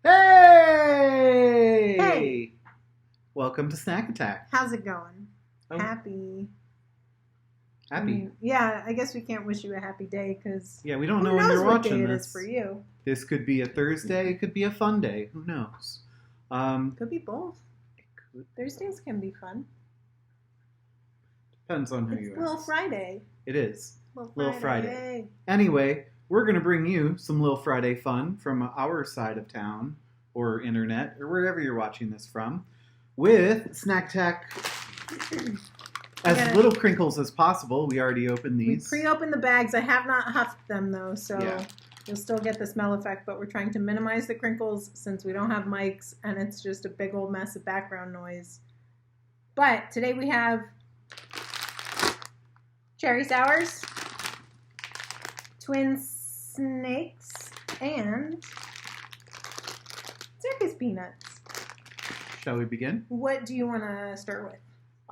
Hey! Hey! Welcome to Snack Attack. How's it going? Oh. Happy. Happy. I guess we can't wish you a happy day because Yeah, we don't who know when knows you're what watching day it this. is for you. This could be a Thursday. It could be a fun day. Who knows? Could be both. Thursdays can be fun. Depends on who It's you Little ask. Friday. It is. Little Friday. Anyway, we're going to bring you some Lil Friday fun from our side of town or internet or wherever you're watching this from with Snack Attack. As little crinkles as possible. We already opened these. We pre-opened the bags. I have not huffed them though, so Yeah. you'll still get the smell effect, but we're trying to minimize the crinkles since we don't have mics and it's just a big old mess of background noise. But today we have cherry sours, twin snakes, and circus peanuts. Shall we begin? What do you want to start with?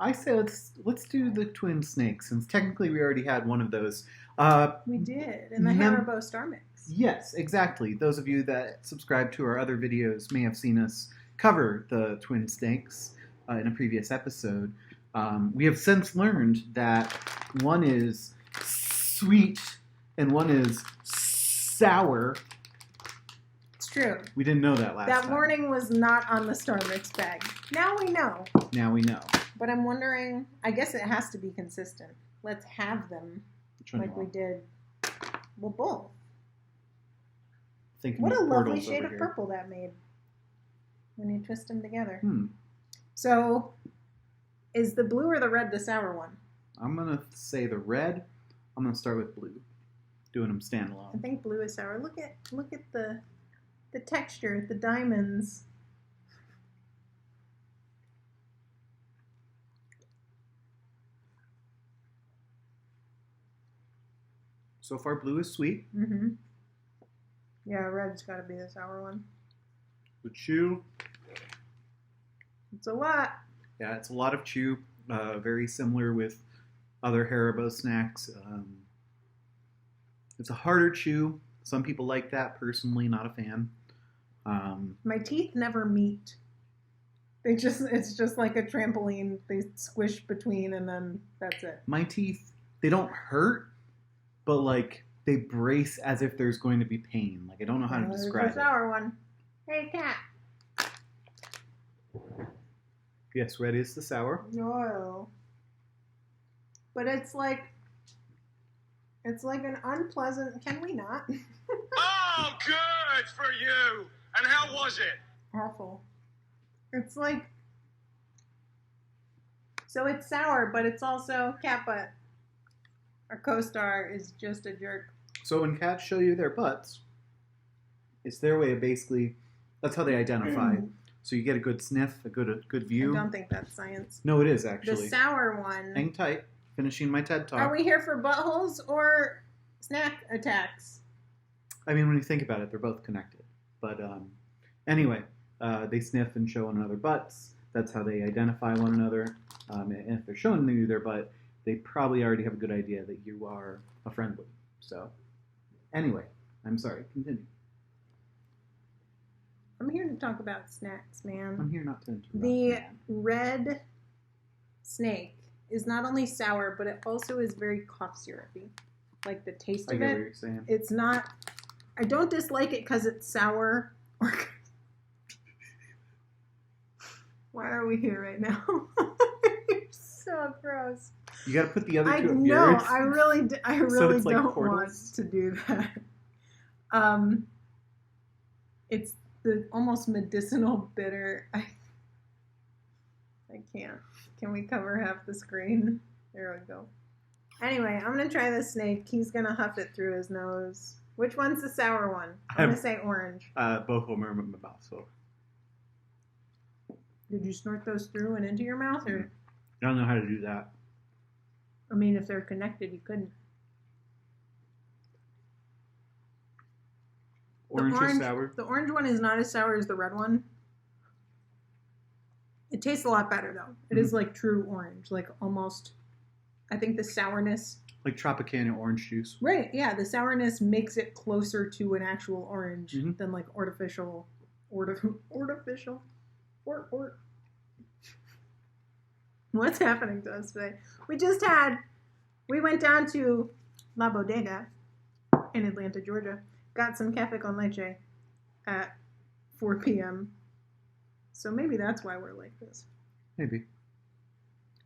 I say let's do the twin snakes, since technically we already had one of those. We did, in the Haribo Star Mix. Yes, exactly. Those of you that subscribe to our other videos may have seen us cover the twin snakes in a previous episode. We have since learned that one is sweet and one is sour. It's true. We didn't know that last time. That warning was not on the Star Mix bag. Now we know. Now we know. But I'm wondering, I guess it has to be consistent. Let's have them Which one like you we want? did. Well, both. Thinking What a lovely portals shade over of here. purple that made when you twist them together. Hmm. So, is the blue or the red the sour one? I'm going to say the red. I'm going to start with blue. Doing them I standalone. think blue is sour. Look at the texture, the diamonds. So far, blue is sweet. Mm-hmm. Yeah, red's got to be the sour one. The chew. It's a lot. Yeah, it's a lot of chew. Very similar with other Haribo snacks. It's a harder chew. Some people like that. Personally, not a fan. My teeth never meet. It's just like a trampoline. They squish between and then that's it. My teeth, they don't hurt, but like they brace as if there's going to be pain. Like I don't know how to describe There's a sour one. Hey, cat. it. Yes, red is the sour. No. But it's like an unpleasant. Can we not? Oh, good for you. And how was it? Awful. It's like. So it's sour, but it's also cat butt. Our co-star is just a jerk. So when cats show you their butts, it's their way of basically. That's how they identify. So you get a good sniff, a good view. I don't think that's science. No, it is The actually. sour one. Hang tight. Finishing my TED talk. Are we here for buttholes or snack attacks? I mean, when you think about it, they're both connected. But anyway, they sniff and show one another butts. That's how they identify one another. And if they're showing you their butt, they probably already have a good idea that you are a friendly. So, anyway, I'm sorry. Continue. I'm here to talk about snacks, man. I'm here not to interrupt. The red snake is not only sour, but it also is very cough syrupy. Like the taste I of get what it. you're saying. It's not. I don't dislike it because it's sour. Why are we here right now? You're so gross. You got to put the other I two of know. yours. I really it's like don't portals. want to do that. It's the almost medicinal bitter. I can't. Can we cover half the screen? There we go. Anyway, I'm gonna try this snake. He's gonna huff it through his nose. Which one's the sour one? I'm gonna say orange. Both of them are in my mouth, so Did you snort those through and into your mouth, or? I don't know how to do that. I mean, if they're connected, you couldn't. Orange or sour? The orange one is not as sour as the red one. It tastes a lot better though. It is like true orange, like almost. I think the sourness. Like Tropicana orange juice. Right, yeah. The sourness makes it closer to an actual orange than like artificial Artificial. Ort. What's happening to us today? We went down to La Bodega in Atlanta, Georgia. Got some cafe con leche at 4 p.m. So maybe that's why we're like this. Maybe.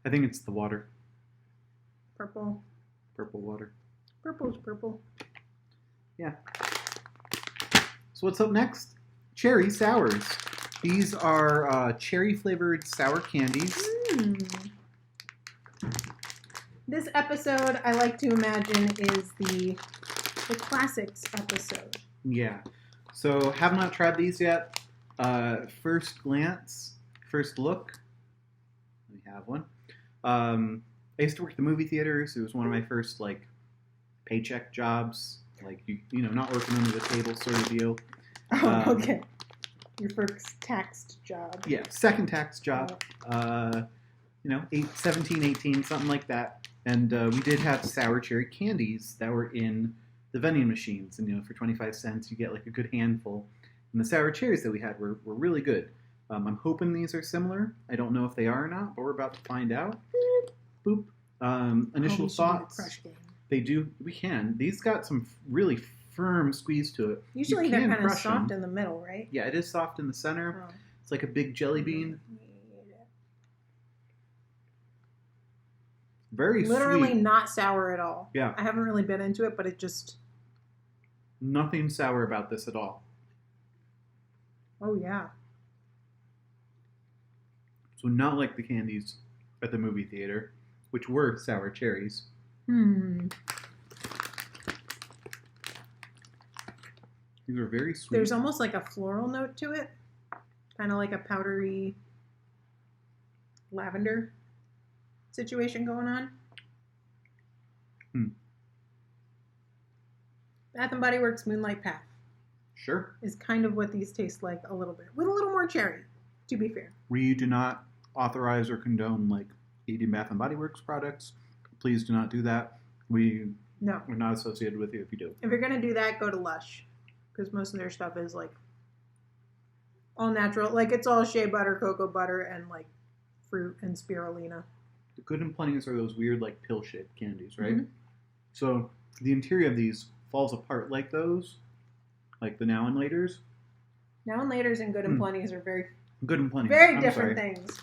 I think it's the water. Purple. Purple water. Purple's purple. Yeah. So what's up next? Cherry sours. These are cherry-flavored sour candies. This episode, I like to imagine, is the classics episode. Yeah. So have not tried these yet. First glance, first look. We have one. I used to work at the movie theaters. It was one of my first paycheck jobs. You know, not working under the table sort of deal. Oh, okay. Your first taxed job. Yeah, second tax job. 17, 18, something like that. And we did have sour cherry candies that were in the vending machines. And, for 25 cents, you get a good handful. And the sour cherries that we had were really good. I'm hoping these are similar. I don't know if they are or not, but we're about to find out. Boop. Initial thoughts. They do. We can. These got some really firm squeeze to it. Usually they're kind of soft in the middle, right? Yeah, it is soft in the center. Oh. It's like a big jelly bean. Very literally sweet. Not sour at all. Yeah. I haven't really been into it, but it just... Nothing sour about this at all. Oh, yeah. So not like the candies at the movie theater, which were sour cherries. These are very sweet. There's almost like a floral note to it. Kind of like a powdery lavender situation going on. Bath & Body Works Moonlight Path. Sure. Is kind of what these taste like a little bit. With a little more cherry, to be fair. We do not authorize or condone eating Bath & Body Works products. Please do not do that. We're not associated with you if you do. If you're going to do that, go to Lush. Because most of their stuff is all natural. It's all shea butter, cocoa butter, and fruit and spirulina. The Good and Plenty's are those weird pill-shaped candies, right? Mm-hmm. So the interior of these falls apart like those, like the Now and Laters. Now and Laters and Good and Plenty's are very Good and Plenty's. Very different things.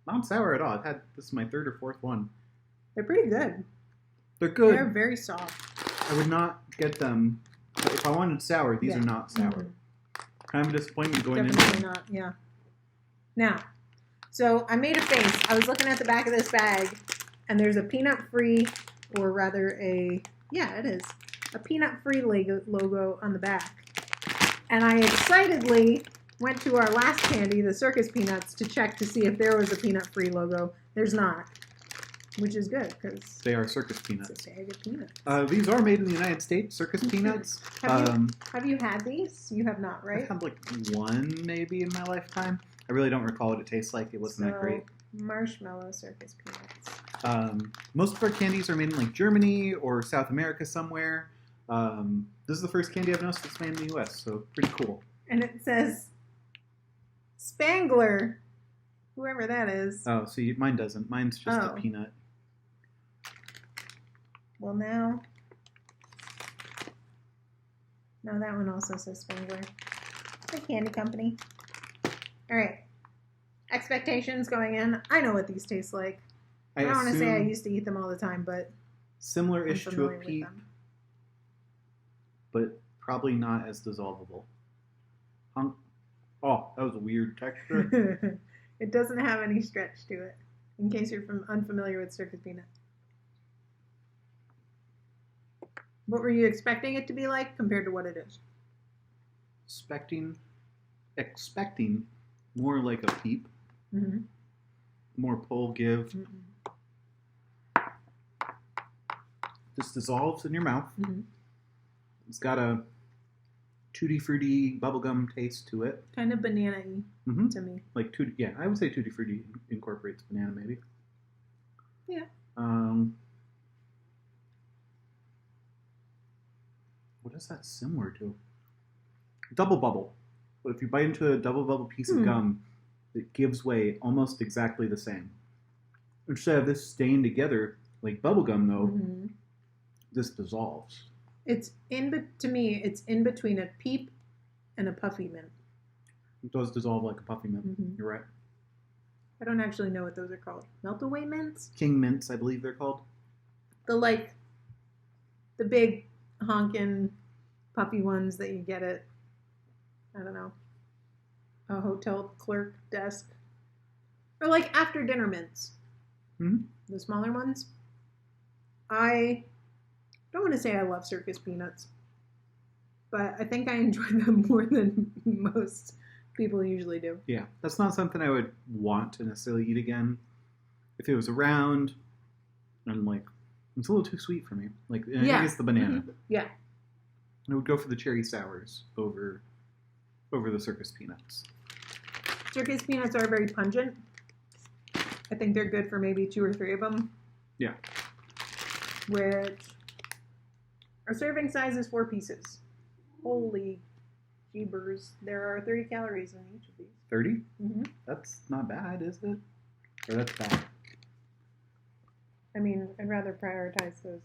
Not sour at all. This is my third or fourth one. They're pretty good. They're good. They're very soft. I would not get them. If I wanted sour, these are not sour. Mm-hmm. Kind of a disappointment going in. Definitely not, yeah. Now, so I made a face. I was looking at the back of this bag, and there's a peanut-free, or rather it is, a peanut-free logo on the back. And I excitedly went to our last candy, the Circus Peanuts, to check to see if there was a peanut-free logo. There's not. Which is good, because... They are Circus Peanuts. It's a bag of peanuts. These are made in the United States, Circus Peanuts. Have you had these? You have not, right? I've had one, maybe, in my lifetime. I really don't recall what it tastes like. It wasn't that great. Marshmallow Circus Peanuts. Most of our candies are made in, Germany or South America somewhere. This is the first candy I've noticed that's made in the U.S., so pretty cool. And it says Spangler. Whoever that is. Oh, see, mine doesn't. Mine's just a peanut. Well, now that one also says Spangler. The candy company. All right. Expectations going in. I know what these taste like. I don't want to say I used to eat them all the time, but similar-ish to a peep, but probably not as dissolvable. Oh, that was a weird texture. It doesn't have any stretch to it, in case you're unfamiliar with Circus Peanut. What were you expecting it to be like compared to what it is? Expecting more like a peep. Mm-hmm. More pull, give. Mm-hmm. This dissolves in your mouth. Mm-hmm. It's got a tutti frutti bubblegum taste to it. Kind of banana-y to me. I would say tutti frutti incorporates banana maybe. Yeah. What is that similar to? double bubble. But if you bite into a double bubble piece of gum, it gives way almost exactly the same. Instead of this staying together like bubble gum, though, this dissolves. To me, it's in between a peep and a puffy mint. It does dissolve like a puffy mint. You're right. I don't actually know what those are called. Melt-away mints? King mints, I believe they're called. The big honkin' puffy ones that you get at, I don't know, a hotel clerk desk. Or like after dinner mints. The smaller ones. I don't want to say I love Circus Peanuts, but I think I enjoy them more than most people usually do. Yeah, that's not something I would want to necessarily eat again. If it was around, and like, it's a little too sweet for me. Like, I think it's the banana. Yeah. I would go for the cherry sours over the Circus Peanuts. Circus Peanuts are very pungent. I think they're good for maybe 2 or 3 of them. Yeah. Which, our serving size is 4 pieces. Holy jeebers. There are 30 calories in each of these. 30? That's not bad, is it? Or that's bad? I mean, I'd rather prioritize those.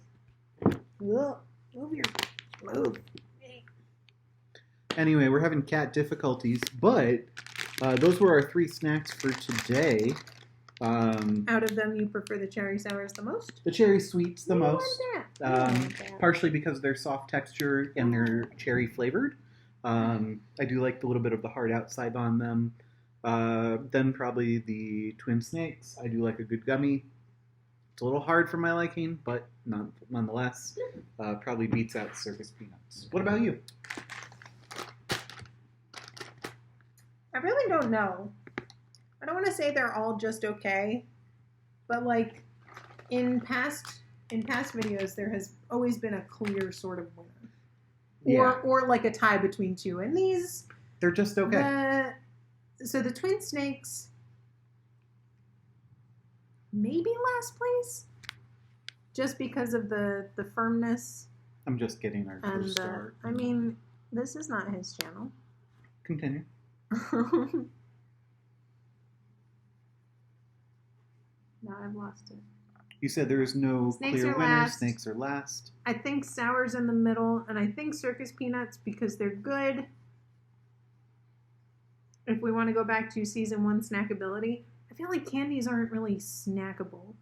Ugh. Move. Anyway, we're having cat difficulties, but those were our 3 snacks for today. Out of them, you prefer the cherry sours the most? The cherry sweets the most. Want that. Partially because of their soft texture and they're cherry flavored. I do like the little bit of the hard outside on them. Then probably the twin snakes. I do like a good gummy. It's a little hard for my liking, but nonetheless, probably beats out Circus Peanuts. What about you? I really don't know. I don't want to say they're all just okay, but like in past videos, there has always been a clear sort of winner, or like a tie between 2. And these, they're just okay. So the twin snakes, maybe last place, just because of the firmness. I'm just getting our first start. I mean, this is not his channel. Continue. Now I've lost it. You said there is no Snakes clear are winner. last. Snakes are last. I think sour's in the middle, and I think Circus Peanuts because they're good. If we want to go back to season 1 snackability, I feel like candies aren't really snackable.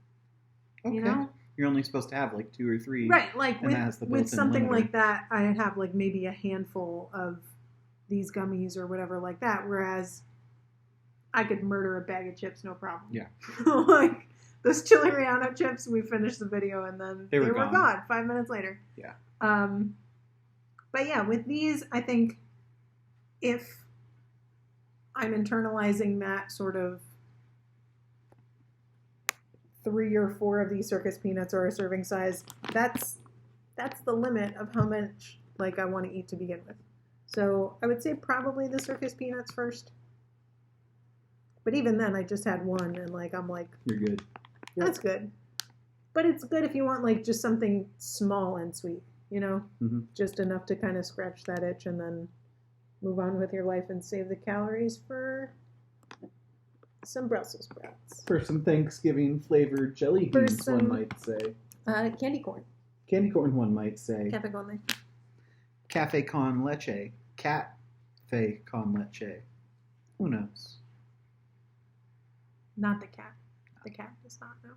Okay. You know? You're only supposed to have like 2 or 3. Right, like and with something limiter. like that, I'd have like maybe a handful of these gummies or whatever like that, whereas I could murder a bag of chips, no problem. Yeah. Like those chili relleno chips, we finished the video and then they were gone 5 minutes later. Yeah. But yeah, with these, I think if I'm internalizing that sort of 3 or 4 of these Circus Peanuts or a serving size, that's the limit of how much like I want to eat to begin with. So I would say probably the Circus Peanuts first. But even then, I just had 1, and like I'm like, you're good. That's good. But it's good if you want like just something small and sweet, you know, just enough to kind of scratch that itch and then move on with your life and save the calories for some Brussels sprouts. For some Thanksgiving flavored jelly beans, one might say. Candy corn. Candy corn, one might say. Cafe con leche. Cafe con leche. Cafe con leche. Who knows? Not the cat. The cat does not know.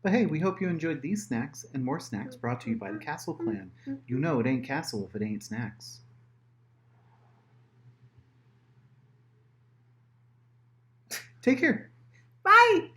But hey, we hope you enjoyed these snacks and more snacks brought to you by the Castle Clan. You know it ain't castle if it ain't snacks. Take care. Bye!